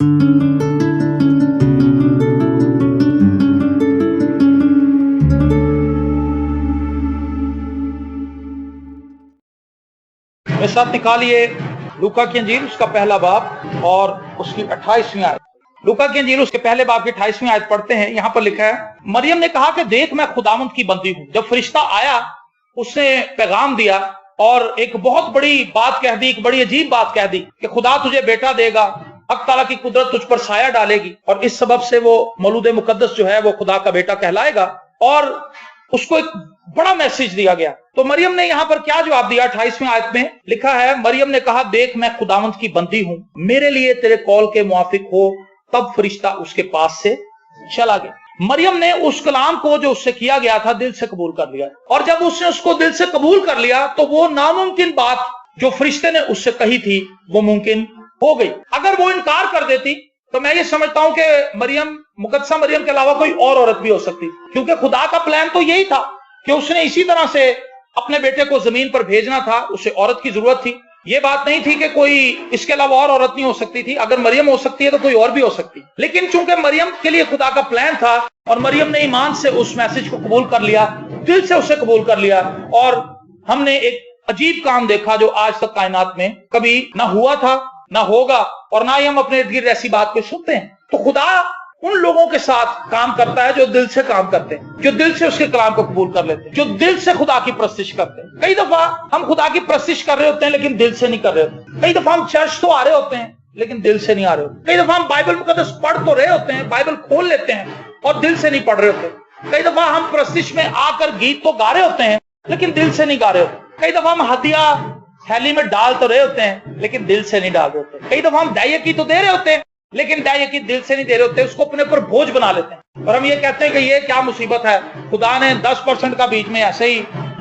मेरे साथ निकालिए लूका की इंजील उसका पहला बाब और उसकी 28वीं आयत। लूका की इंजील उसके पहले बाब की 28वीं आयत पढ़ते हैं। यहां पर लिखा है, मरियम ने कहा कि देख मैं खुदावंद की बंदी हूं। जब फरिश्ता आया उसने पैगाम दिया और एक बहुत बड़ी बात कह दी, एक बड़ी अजीब बात कह दी कि खुदा तुझे बेटा देगा, हक ताला की कुदरत तुझ पर साया डालेगी और इस सबब से वो मौलूद मुकद्दस जो है वो खुदा का बेटा कहलाएगा। और उसको एक बड़ा मैसेज दिया गया। तो मरियम ने यहां पर क्या जवाब दिया? 28वीं आयत में लिखा है, मरियम ने कहा देख मैं खुदावंद की बंदी हूं, मेरे लिए तेरे कौल के मुआफिक हो। तब फरिश्ता उसके पास से चला गया। मरियम ने उस कलाम को जो उससे किया गया था दिल से कबूल कर लिया, और जब उसने उसको दिल से कबूल कर लिया तो वो नामुमकिन बात जो फरिश्ते ने उससे कही थी वो मुमकिन हो गई। अगर वो इनकार कर देती तो मैं ये समझता हूं कि मरियम, मुकद्दसा मरियम के अलावा कोई और औरत भी हो सकती, क्योंकि खुदा का प्लान तो यही था कि उसने इसी तरह से अपने बेटे को जमीन पर भेजना था। उसे औरत की जरूरत थी। ये बात नहीं थी कि कोई इसके अलावा और औरत नहीं हो सकती थी। अगर मरियम हो सकती है तो कोई और भी हो सकती। लेकिन चूंकि मरियम के लिए खुदा का प्लान था और मरियम ने ईमान से उस मैसेज को कबूल कर लिया, दिल से उसे कबूल कर लिया, और हमने एक अजीब काम देखा जो आज तक कायनात में कभी ना हुआ था, ना होगा, और ना ही हम अपने इर्द गिर्द ऐसी बात को सुनते हैं। तो खुदा उन लोगों के साथ काम करता है जो दिल से काम करते हैं, जो दिल से उसके कलाम को कबूल कर लेते हैं, जो दिल से खुदा की परस्तिश करते हैं। कई दफा हम खुदा की परस्तिश कर रहे होते हैं लेकिन दिल से नहीं कर रहे होते। कई दफा हम चर्च तो आ रहे होते हैं लेकिन दिल से नहीं आ रहे होते। कई दफा हम बाइबल मुकद्दस पढ़ तो रहे होते हैं, बाइबल खोल लेते हैं और दिल से नहीं पढ़ रहे होते। कई दफा हम परस्तिश में आकर गीत तो गा रहे होते हैं लेकिन दिल से नहीं गा रहे होते। कई दफा हम हदिया थैली में डाल तो रहे होते हैं लेकिन दिल से नहीं डाल रहे होते। कई दफा हम दाइया की तो दे रहे होते हैं लेकिन दाइया की दिल से नहीं दे रहे होते, उसको अपने ऊपर बोझ बना लेते हैं। और हम ये कहते हैं कि ये क्या मुसीबत है, खुदा ने 10% का बीच में ऐसे ही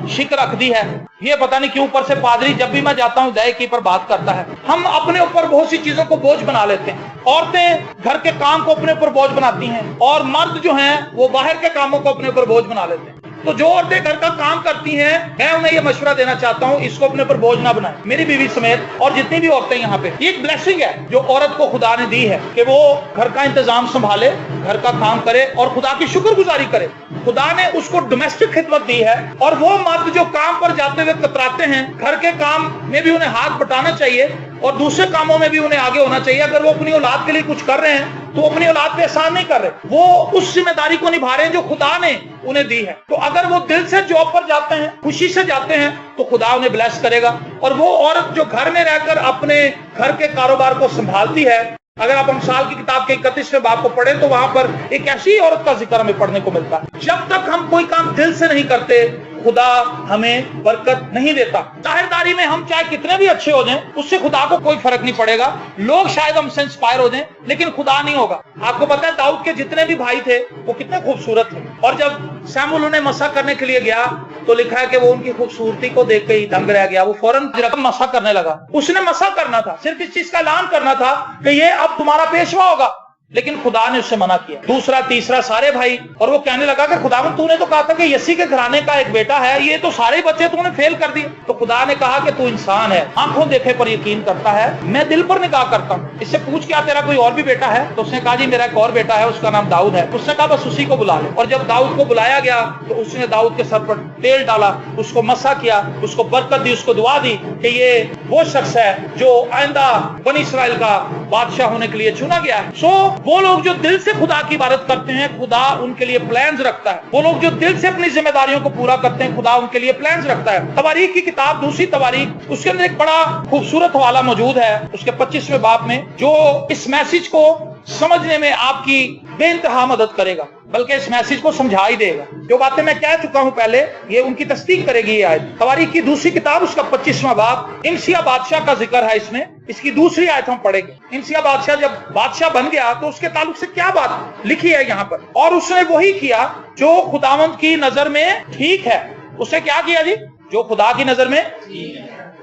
शिक रख दी है। ये पता नहीं क्यों ऊपर से पादरी जब भी मैं जाता हूँ दाइया की पर बात करता है। हम अपने ऊपर बहुत सी चीजों को बोझ बना लेते हैं। औरतें घर के काम को अपने ऊपर बोझ बनाती हैं और मर्द जो हैं वो बाहर के कामों को अपने ऊपर बोझ बना लेते हैं। तो जो औरतें घर का काम करती हैं, मैं उन्हें ये मशवरा देना चाहता हूँ, इसको अपने ऊपर बोझ ना बनाएं, मेरी बीवी समेत और जितनी भी औरतें यहाँ पे। ये एक ब्लेसिंग है जो औरत को खुदा ने दी है कि वो घर का इंतजाम संभाले, घर का काम करे और खुदा की शुक्रगुजारी करे। खुदा ने उसको डोमेस्टिक खिदमत दी है, और वो मर्द जो काम पर जाते हुए कतराते हैं, घर के काम में भी उन्हें हाथ बटाना चाहिए और दूसरे कामों में भी उन्हें आगे होना चाहिए। अगर वो अपनी औलाद के लिए कुछ कर रहे हैं तो अपनी औलाद पे एहसान नहीं कर रहे, वो उस जिम्मेदारी को निभा रहे हैं जो खुदा ने उन्हें दी है। तो अगर वो दिल से जॉब पर जाते हैं, खुशी से जाते हैं, तो खुदा उन्हें ब्लेस करेगा। और वो औरत जो घर में रहकर अपने घर के कारोबार को संभालती है, अगर आप अमसाल की किताब के 31वें बाब को पढ़ें तो वहां पर एक ऐसी औरत का जिक्र हमें पढ़ने को मिलता है। जब तक हम कोई काम दिल से नहीं करते खुदा हमें बरकत नहीं देता। जाहिरदारी में हम चाहे कितने भी अच्छे हो जाएं, उससे खुदा को कोई फर्क नहीं पड़ेगा। लोग शायद हमसे इंस्पायर हो जाएं लेकिन खुदा नहीं होगा। आपको पता है दाऊद के जितने भी भाई थे वो कितने खूबसूरत थे, और जब शमूएल उन्हें मसा करने के लिए गया तो लिखा है कि वो उनकी खूबसूरती को देख के ही दंग रह गया। वो फौरन मसा करने लगा। उसने मसा करना था, सिर्फ इस चीज का ऐलान करना था कि ये अब तुम्हारा पेशवा होगा, लेकिन खुदा ने उससे मना किया। दूसरा तीसरा सारे भाई, और वो कहने लगा कि खुदावन तूने तो कहा था कि यसी के घराने का एक बेटा है, ये तो सारे बच्चे तूने फेल कर दिए। तो खुदा ने कहा कि तू इंसान है, आंखों देखे पर यकीन करता है, मैं दिल पर निगाह करता हूँ। इससे पूछ क्या तेरा कोई और भी बेटा है? तो उसने कहा जी मेरा एक और बेटा है, उसका नाम दाऊद है। उसने कहा बस उसी को बुला ले। और जब दाऊद को बुलाया गया तो उसने दाऊद के सर पर तेल डाला, उसको मसा किया, उसको बरकत दी, उसको दुआ दी कि ये वो शख्स है जो आइंदा बनी इस्राइल का बादशाह होने के लिए चुना गया है। सो वो लोग जो दिल से खुदा की इबादत करते हैं, खुदा उनके लिए प्लान्स रखता है। वो लोग जो दिल से अपनी जिम्मेदारियों को पूरा करते हैं, खुदा उनके लिए प्लान्स रखता है। तवारीख की किताब, दूसरी तवारीख, उसके अंदर एक बड़ा खूबसूरत हवाला मौजूद है उसके 25वें बाब में, जो इस मैसेज को समझने में आपकी बेइंतहा मदद करेगा, बल्कि इस मैसेज को समझा ही देगा। जो बातें मैं कह चुका हूं पहले, ये उनकी तस्दीक करेगी ये आयत। तवारीख की दूसरी किताब उसका 25वां बाब, इंसिया बादशाह का जिक्र है इसमें। इसकी दूसरी आयत हम पढ़ेंगे। इंसिया बादशाह जब बादशाह बन गया तो उसके ताल्लुक से क्या बात लिखी है यहाँ पर, और उसने वही किया जो खुदावंद की नजर में ठीक है। उसने क्या किया जी? जो खुदा की नजर में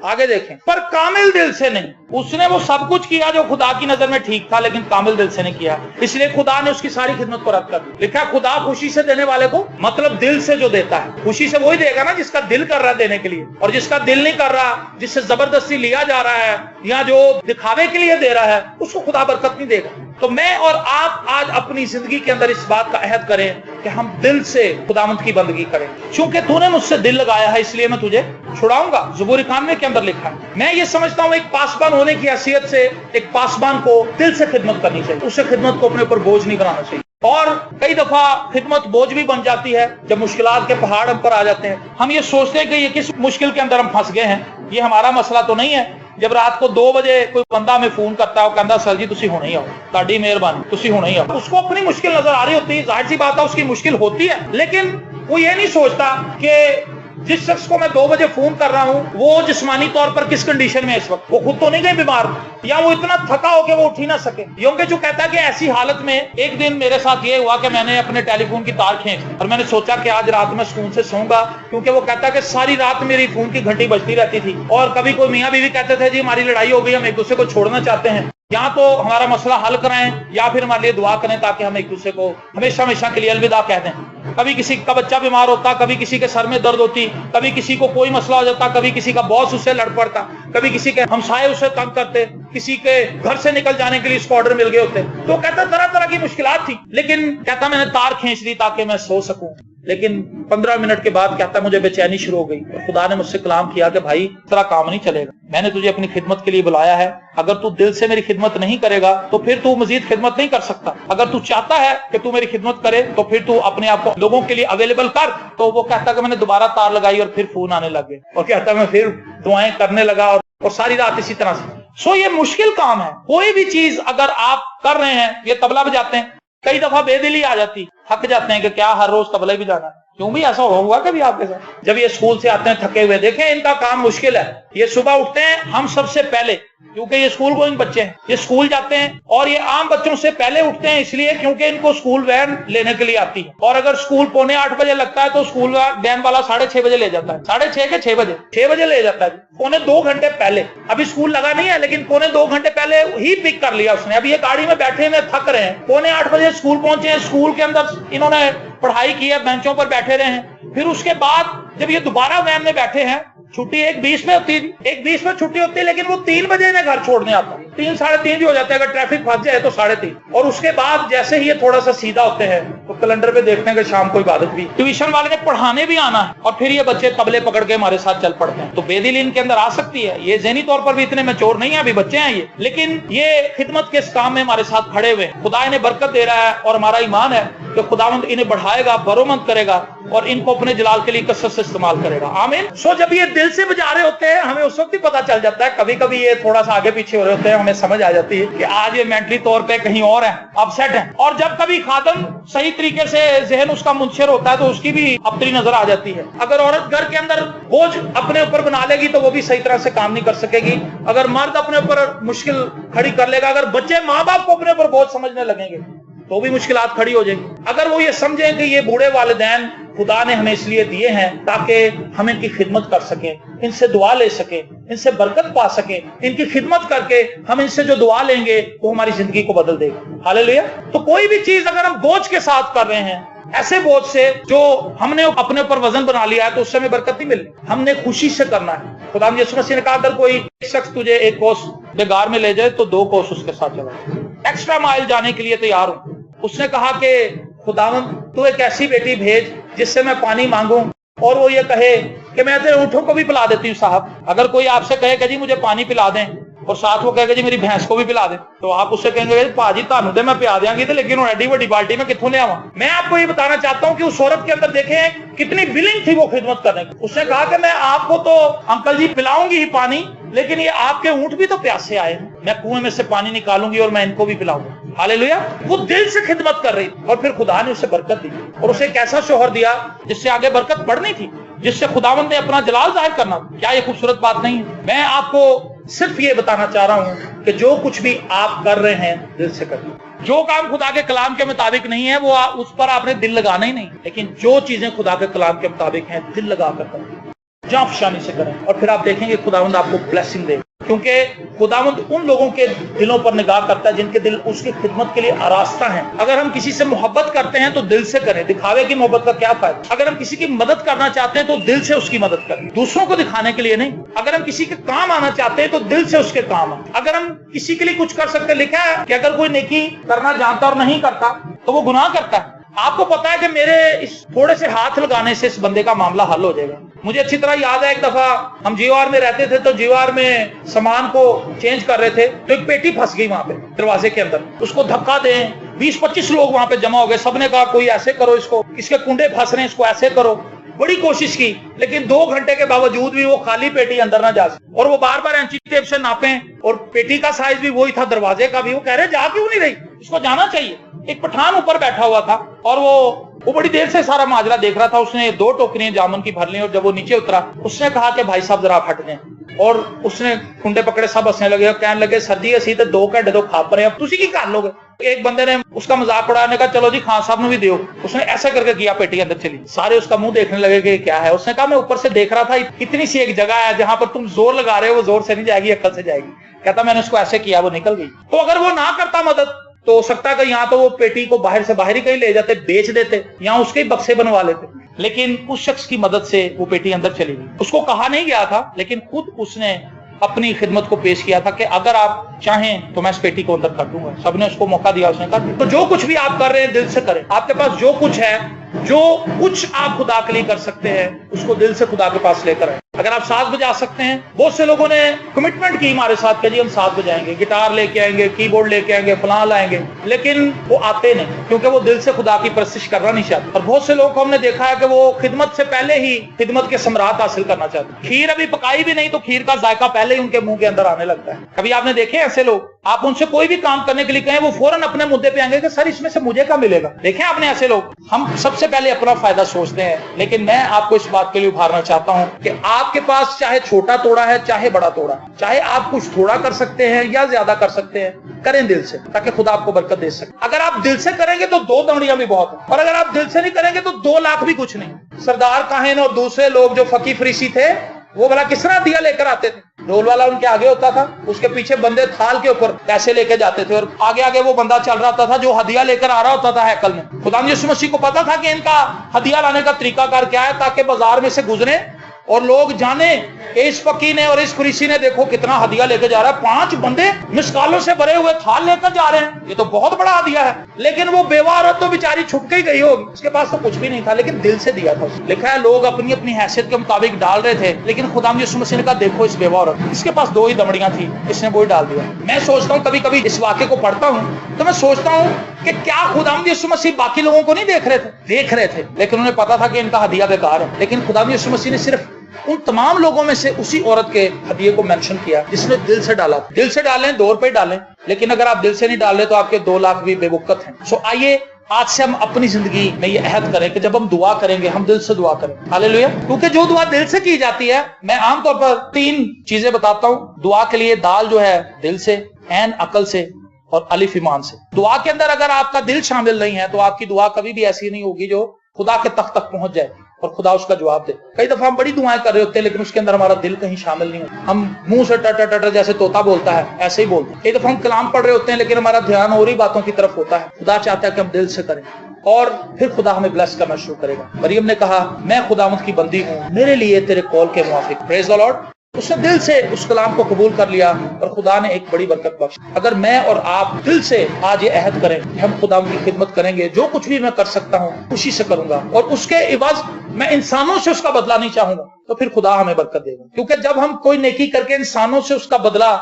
आगे देखें, पर कामिल दिल से नहीं। उसने वो सब कुछ किया जो खुदा की नजर में ठीक था, लेकिन कामिल दिल से नहीं किया, इसलिए खुदा ने उसकी सारी खिदमत को रद्द कर दी। लिखा खुदा खुशी से देने वाले को, मतलब दिल से जो देता है, खुशी से वही देगा ना जिसका दिल कर रहा है देने के लिए, और जिसका दिल नहीं कर रहा, जिससे जबरदस्ती लिया जा रहा है या जो दिखावे के लिए दे रहा है, उसको खुदा बरकत नहीं देगा। तो मैं और आप आज अपनी जिंदगी के अंदर इस बात का अहद करें कि हम दिल से खुदावंद की बंदगी करें। चूंकि तूने मुझसे दिल लगाया है इसलिए मैं तुझे छुड़ाऊंगा। ज़बूर 91 के अंदर लिखा है। मैं ये समझता हूं एक पासबान होने की हैसियत से एक पासबान को दिल से खिदमत करनी चाहिए, उसे खिदमत को अपने ऊपर बोझ नहीं बनाना चाहिए। और कई दफा खिदमत बोझ भी बन जाती है जब मुश्किलात के पहाड़ हम पर आ जाते हैं। हम ये सोचते हैं कि ये किस मुश्किल के अंदर हम फंस गए हैं, ये हमारा मसला तो नहीं है। जब रात को 2 बजे कोई बंदा हमें फोन करता है, वो कहता सर जी तुसी हुणे ही आओ, ताड़ी मेहरबानी तुसी हुणे ही आओ। उसको अपनी मुश्किल नजर आ रही होती है, जाहिर सी बात है उसकी मुश्किल होती है, लेकिन वो ये नहीं सोचता कि जिस शख्स को मैं 2 बजे फोन कर रहा हूं वो जिस्मानी तौर पर किस कंडीशन में है इस वक्त। वो खुद तो नहीं गए बीमार, या वो इतना थका हो कि वो उठ ही ना सके। क्योंकि जो कहता है कि ऐसी हालत में, एक दिन मेरे साथ ये हुआ कि मैंने अपने टेलीफोन की तार खींच और मैंने सोचा कि आज रात में सुकून से सोऊंगा, क्योंकि वो कहता है कि सारी रात मेरी फोन की घंटी बजती रहती थी। और कभी कोई मियाँ बीवी कहते थे जी हमारी लड़ाई हो गई, हम एक दूसरे को छोड़ना चाहते हैं, या तो हमारा मसला हल कराएं या फिर हमारे लिए दुआ करें ताकि हम एक दूसरे को हमेशा हमेशा के लिए अलविदा कह दें। कभी किसी का बच्चा बीमार होता, कभी किसी के सर में दर्द होती, कभी किसी को कोई मसला हो जाता, कभी किसी का बॉस उससे लड़ पड़ता, कभी किसी के हमसाये उससे तंग करते, किसी के घर से निकल जाने के लिए इसको ऑर्डर मिल गए होते। तो कहता तरह तरह की मुश्किलात थी, लेकिन कहता मैंने तार खींच दी ताकि मैं सो सकूं। लेकिन 15 मिनट के बाद कहता मुझे बेचैनी शुरू हो गई और खुदा ने मुझसे कलाम किया कि भाई तेरा काम नहीं चलेगा, मैंने तुझे अपनी खिदमत के लिए बुलाया है, अगर तू दिल से मेरी खिदमत नहीं करेगा तो फिर तू मजीद खिदमत नहीं कर सकता। अगर तू चाहता है कि तू मेरी खिदमत करे तो फिर तू अपने आप को लोगों के लिए अवेलेबल कर। तो वो कहता कि मैंने दोबारा तार लगाई और फिर फोन आने लगे, और कहता मैं फिर दुआएं करने लगा और सारी रात इसी तरह से। ये मुश्किल काम है। कोई भी चीज अगर आप कर रहे हैं, ये तबला बजाते हैं, कई दफा बेदिली आ जाती, थक जाते हैं कि क्या हर रोज तबले भी जाना। क्यों भी ऐसा हुआ कभी आपके साथ? जब ये स्कूल से आते हैं थके हुए, देखें इनका काम मुश्किल है। ये सुबह उठते हैं हम सबसे पहले, क्योंकि ये स्कूल गोइंग बच्चे हैं, ये स्कूल जाते हैं और ये आम बच्चों से पहले उठते हैं इसलिए क्योंकि इनको स्कूल वैन लेने के लिए आती है। और अगर स्कूल 7:45 बजे लगता है तो स्कूल वैन वाला 6:30 बजे ले जाता है, 6:30 के 6 बजे ले जाता है, 2.25 घंटे पहले। अभी स्कूल लगा नहीं है लेकिन 2.25 घंटे पहले ही पिक कर लिया उसने। अभी ये गाड़ी में बैठे हुए थक रहे हैं, 7:45 बजे स्कूल पहुंचे हैं, स्कूल के अंदर इन्होंने पढ़ाई की है, बेंचों पर बैठे रहे हैं। फिर उसके बाद जब ये दोबारा वैन में बैठे हैं, छुट्टी 1:20 में होती है, 1:20 में छुट्टी होती है, लेकिन वो 3 बजे इन्हें घर छोड़ने आता है। 3 साढ़े 3 भी हो जाते हैं, अगर ट्रैफिक फंस जाए तो 3:30। और उसके बाद जैसे ही ये थोड़ा सा सीधा होते हैं तो कैलेंडर पे देखते हैं कि शाम को इबादत भी, ट्यूशन वाले ने पढ़ाने भी आना है, और फिर ये बच्चे तबले पकड़ के हमारे साथ चल पड़ते हैं। तो बेदिली इनके अंदर आ सकती है। ये ज़हनी तौर पर भी इतने मैच्योर नहीं है, अभी बच्चे हैं ये, लेकिन ये खिदमत के इस काम में हमारे साथ खड़े हुए। खुदा इन्हें बरकत दे रहा है और हमारा ईमान है कि खुदावंद इन्हें बढ़ाएगा, बरोमंद करेगा और इनको अपने जलाल के लिए कसरत से इस्तेमाल करेगा। आमीन। जब ये दिल से बजा रहे होते हैं हमें उस वक्त ही पता चल जाता है, कभी कभी ये थोड़ा सा आगे पीछे हो रहे होते हैं, हमें समझ आ जाती है कि आज ये मेंटली तौर पे कहीं और है, अपसेट है। और जब कभी खादम सही तरीके से जहन उसका मुंशर होता है तो उसकी भी अपनी नजर आ जाती है। अगर औरत घर के अंदर बोझ अपने ऊपर बना लेगी तो वो भी सही तरह से काम नहीं कर सकेगी। अगर मर्द अपने ऊपर मुश्किल खड़ी कर लेगा, अगर बच्चे माँ बाप को अपने ऊपर बोझ समझने लगेंगे तो भी मुश्किलात खड़ी हो जाएंगी। अगर वो ये समझें कि ये बूढ़े वालिदैन खुदा ने हमें इसलिए दिए हैं ताकि हम इनकी खिदमत कर सकें, इनसे दुआ ले सकें, इनसे बरकत पा सकें, इनकी खिदमत करके हम इनसे जो दुआ लेंगे वो हमारी जिंदगी को बदल देगा। हालेलुया। तो कोई भी चीज अगर हम बोझ के साथ कर रहे हैं, ऐसे बोझ से जो हमने अपने ऊपर वजन बना लिया है, तो उससे हमें बरकत नहीं मिलती। हमने खुशी से करना है। खुदा यीशु मसीह ने कहा अगर कोई शख्स तुझे 1 कोस बेगार में ले जाए तो 2 कोस उसके साथ चला, एक्स्ट्रा माइल जाने के लिए तैयार हूं। उसने कहा कि खुदावंद तू एक ऐसी बेटी भेज जिससे मैं पानी मांगूं और वो ये कहे कि मैं तेरे ऊँटों को भी पिला देती हूँ साहब। अगर कोई आपसे कहे कि जी मुझे पानी पिला दें और साथ वो कहेगा जी मेरी भैंस को भी पिला दे, तो आप उससे कहेंगे भाजी तानू दे मैं पिला देंगी, लेकिन एडी बड़ी बाल्टी में कितों ले आवा। मैं आपको ये बताना चाहता हूँ कि उस औरत के अंदर देखें कितनी विलिंग थी वो खिदमत करने की। उसने कहा कि मैं आपको तो अंकल जी पिलाऊंगी ही पानी, लेकिन ये आपके ऊँट भी तो प्यासे आए, मैं कुएं में से पानी निकालूंगी और मैं इनको भी पिलाऊंगा। हालेलुया। वो दिल से खिदमत कर रही और फिर खुदा ने उसे बरकत दी और उसे एक ऐसा शोहर दिया जिससे आगे बरकत बढ़नी थी, जिससे खुदावंद ने अपना जलाल जाहिर करना। क्या ये खूबसूरत बात नहीं है? मैं आपको सिर्फ ये बताना चाह रहा हूं कि जो कुछ भी आप कर रहे हैं दिल से करिए। जो काम खुदा के कलाम के मुताबिक नहीं है वो उस पर आपने दिल लगाना ही नहीं, लेकिन जो चीजें खुदा के कलाम के मुताबिक हैं दिल लगा कर करिए। जांफशानी से करें, और फिर आप देखेंगे खुदावंद आपको ब्लेसिंग देगा, क्योंकि खुदावंद उन लोगों के दिलों पर निगाह करता है जिनके दिल उसकी खिदमत के लिए आरास्ता हैं। अगर हम किसी से मोहब्बत करते हैं तो दिल से करें, दिखावे की मोहब्बत का क्या फायदा। अगर हम किसी की मदद करना चाहते हैं तो दिल से उसकी मदद करें, दूसरों को दिखाने के लिए नहीं। अगर हम किसी के काम आना चाहते हैं तो दिल से उसके काम आए। अगर हम किसी के लिए कुछ कर सकते, लिखा है कि अगर कोई नेकी करना जानता और नहीं करता तो वो गुनाह करता है। आपको पता है कि मेरे इस थोड़े से हाथ लगाने से इस बंदे का मामला हल हो जाएगा। मुझे अच्छी तरह याद है, एक दफा हम जीवार में रहते थे तो जीवार में सामान को चेंज कर रहे थे तो एक पेटी फंस गई वहां पे दरवाजे के अंदर। उसको धक्का दें, 20-25 लोग वहां पे जमा हो गए। सबने कहा कोई ऐसे करो, इसको, इसके कुंडे फंस रहे हैं, इसको ऐसे करो। बड़ी कोशिश की, लेकिन 2 घंटे के बावजूद भी वो खाली पेटी अंदर ना जा सके। और वो बार बार इंची टेप से नापे, और पेटी का साइज भी वही था, दरवाजे का भी। वो कह रहे जा क्यों नहीं रही, इसको जाना चाहिए। एक पठान ऊपर बैठा हुआ था और वो बड़ी देर से सारा माजरा देख रहा था। उसने 2 टोकरियां जामुन की भर ली, और जब वो नीचे उतरा उसने कहा कि भाई साहब जरा हट जाएं। और उसने कुंडे पकड़े, सब हंसने लगे और कहने लगे सर जी असी तो 2 घंटे तो खा पर अब तुसी की कर लोगे। एक बंदे ने उसका मजाक उड़ाने का, चलो जी खान साहब ने भी दियो। उसने ऐसा करके किया, पेटी अंदर चली। सारे उसका मुंह देखने लगे कि क्या है। उसने कहा मैं ऊपर से देख रहा था, इतनी सी एक जगह है जहां पर तुम जोर लगा रहे हो, वो जोर से नहीं जाएगी, अक्ल से जाएगी। कहता मैंने उसको ऐसे किया, वो निकल गई। तो अगर वो ना करता मदद तो हो सकता है कि यहाँ तो वो पेटी को बाहर से बाहर ही कहीं ले जाते, बेच देते, यहाँ उसके ही बक्से बनवा लेते। लेकिन उस शख्स की मदद से वो पेटी अंदर चली गई। उसको कहा नहीं गया था, लेकिन खुद उसने अपनी खिदमत को पेश किया था कि अगर आप चाहें तो मैं इस पेटी को अंदर कर दूंगा। सबने उसको मौका दिया, उसने कहा। तो जो कुछ भी आप कर रहे हैं दिल से करें। आपके पास जो कुछ है, जो कुछ आप खुदा के लिए कर सकते हैं, उसको दिल से खुदा के पास लेकर आए। अगर आप साज बजा सकते हैं, बहुत से लोगों ने कमिटमेंट की हमारे साथ कि जी हम साज बजाएंगे, गिटार लेके आएंगे, कीबोर्ड लेके आएंगे, फलां लाएंगे, लेकिन वो आते नहीं क्योंकि वो दिल से खुदा की परस्तिश करना नहीं चाहते। और बहुत से लोग को हमने देखा है कि वो खिदमत से पहले ही खिदमत के सम्राट हासिल करना चाहते। खीर अभी पकाई भी नहीं तो खीर का जायका पहले ही उनके मुंह के अंदर आने लगता है। कभी आपने देखे ऐसे लोग? आप उनसे कोई भी काम करने के लिए कहें, वो फौरन अपने मुद्दे पे आएंगे कि सर इसमें से मुझे क्या मिलेगा। देखें आपने ऐसे लोग। हम सबसे पहले अपना फायदा सोचते हैं। लेकिन मैं आपको इस बात के लिए उभारना चाहता हूं कि आपके पास चाहे छोटा तोड़ा है, चाहे बड़ा तोड़ा, चाहे आप कुछ थोड़ा कर सकते हैं या ज्यादा कर सकते हैं, करें दिल से, ताकि खुदा आपको बरकत दे सके। अगर आप दिल से करेंगे तो 2 दमड़ियां भी बहुत है, और अगर आप दिल से नहीं करेंगे तो 2 लाख भी कुछ नहीं। सरदार काहिन और दूसरे लोग जो फकी फरीसी थे, वो भला किस तरह दिया लेकर आते थे? ढोल वाला उनके आगे होता था, उसके पीछे बंदे थाल के ऊपर पैसे लेके जाते थे, और आगे आगे वो बंदा चल रहा होता था जो हदिया लेकर आ रहा होता था हैकल में। खुदा यीशु मसीह को पता था कि इनका हदिया लाने का तरीकाकार क्या है, ताकि बाजार में से गुजरे और लोग जाने कि इस फकी ने और इस फरीसी ने देखो कितना हदिया लेकर जा रहा है। 5 बंदे मिसकालों से भरे हुए थाल लेकर जा रहे हैं, ये तो बहुत बड़ा हदिया है। लेकिन वो बेवा औरत तो बेचारी छुप के ही गई होगी, उसके पास तो कुछ भी नहीं था, लेकिन दिल से दिया था। लिखा है लोग अपनी अपनी हैसियत के मुताबिक डाल रहे थे, लेकिन खुदा यीशु मसीह ने कहा देखो इस बेवा औरत, इसके पास 2 ही दमड़ियां थी, इसने वो ही डाल दिया। मैं सोचता हूँ कभी कभी इस वाक्य को पढ़ता हूँ तो मैं सोचता हूँ कि क्या खुदा यीशु मसीह बाकी लोगों को नहीं देख रहे थे, लेकिन उन्हें पता था कि इनका हदिया बेकार है। लेकिन खुदा यीशु मसीह ने सिर्फ उन तमाम लोगों में से उसी औरत के हदिये को मेंशन किया जिसने दिल से डाला। दिल से डालें, 2 रुपए डालें, लेकिन अगर आप दिल से नहीं डाल रहे तो आपके 2 लाख भी बेवकूफ हैं। सो आइए आज से हम अपनी जिंदगी में ये अहद करें कि जब हम दुआ करेंगे हम दिल से दुआ करें। हालेलुया। क्योंकि जो दुआ दिल से की जाती है, मैं आमतौर पर 3 चीजें बताता हूँ दुआ के लिए। दाल जो है दिल से, ऐन अकल से, और अलिफ ईमान से। दुआ के अंदर अगर आपका दिल शामिल नहीं है तो आपकी दुआ कभी भी ऐसी नहीं होगी जो खुदा के तख्त तक पहुंच जाए और खुदा उसका जवाब दे। कई दफा हम बड़ी दुआएं कर रहे होते हैं लेकिन उसके अंदर हमारा दिल कहीं शामिल नहीं होता। हम मुंह से टटर टटर जैसे तोता बोलता है ऐसे ही बोलते हैं। कई दफा हम कलाम पढ़ रहे होते हैं लेकिन हमारा ध्यान और ही बातों की तरफ होता है। खुदा चाहता है कि हम दिल से करें और फिर खुदा हमें ब्लेस करना शुरू करेगा। मरियम ने कहा मैं खुदावंद की बंदी हूँ, मेरे लिए तेरे कौल के मुआफिक। Praise the Lord. उसने दिल से उस कलाम को कबूल कर लिया और खुदा ने एक बड़ी बरकत बख्शी। अगर मैं और आप दिल से आज ये अहद करें कि हम खुदा की खिदमत करेंगे, जो कुछ भी मैं कर सकता हूँ खुशी से करूंगा और उसके इवज मैं इंसानों से उसका बदला नहीं चाहूंगा, तो फिर खुदा हमें बरकत देगा। क्योंकि जब हम कोई नेकी करके इंसानों से उसका बदला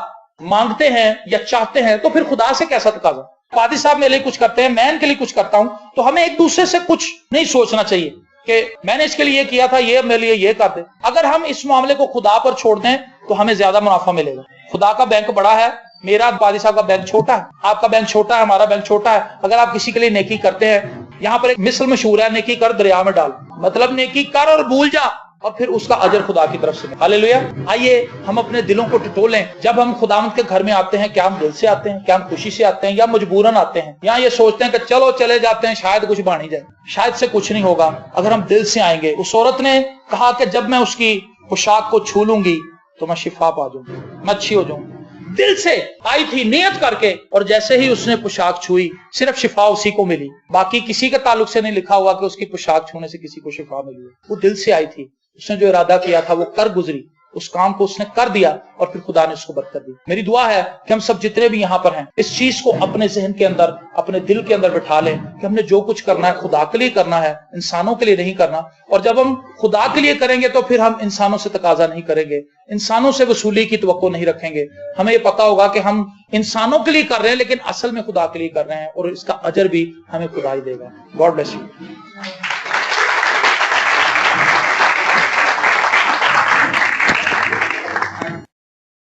मांगते हैं या चाहते हैं तो फिर खुदा से कैसा तकाजा। पादी साहब मेरे लिए कुछ करते हैं, मैं इनके लिए कुछ करता हूं, तो हमें एक दूसरे से कुछ नहीं सोचना चाहिए कि मैंने इसके लिए किया था, ये मेरे लिए ये कर दे। अगर हम इस मामले को खुदा पर छोड़ दें तो हमें ज्यादा मुनाफा मिलेगा। खुदा का बैंक बड़ा है, मेरा पादी साहब का बैंक छोटा है, आपका बैंक छोटा है, हमारा बैंक छोटा है। अगर आप किसी के लिए नेकी करते हैं, यहाँ पर एक मिसल मशहूर है, नेकी कर दरिया में डाल, मतलब नेकी कर और भूल जा और फिर उसका अजर खुदा की तरफ से। हालेलुया। आइए हम अपने दिलों को टटोलें। जब हम खुदावंद के घर में आते हैं, क्या हम दिल से आते हैं, क्या हम खुशी से आते हैं या मजबूरन आते हैं, या ये सोचते हैं कि चलो चले जाते हैं शायद कुछ बन ही जाए। शायद से कुछ नहीं होगा अगर हम दिल से आएंगे। उस औरत ने कहा कि जब मैं उसकी पोशाक को छू लूंगी तो मैं शिफा पा जाऊंगी, मैं अच्छी हो जाऊंगी। दिल से आई थी नियत करके, और जैसे ही उसने पोशाक छुई सिर्फ शिफा उसी को मिली, बाकी किसी के ताल्लुक से नहीं लिखा हुआ कि उसकी पोशाक छूने से किसी को शिफा मिली। वो दिल से आई थी, उसने जो इरादा किया था वो कर गुजरी, उस काम को उसने कर दिया और फिर खुदा ने उसको बरकत दी। मेरी दुआ है कि हम सब जितने भी यहाँ पर हैं इस चीज को अपने जहन के अंदर, अपने दिल के अंदर बिठा लें कि हमने जो कुछ करना है खुदा के लिए करना है, इंसानों के लिए नहीं करना। और जब हम खुदा के लिए करेंगे तो फिर हम इंसानों से तकाजा नहीं करेंगे, इंसानों से वसूली की तवक्को नहीं रखेंगे। हमें ये पता होगा कि हम इंसानों के लिए कर रहे हैं लेकिन असल में खुदा के लिए कर रहे हैं, और इसका अजर भी हमें खुदा ही देगा। God bless you.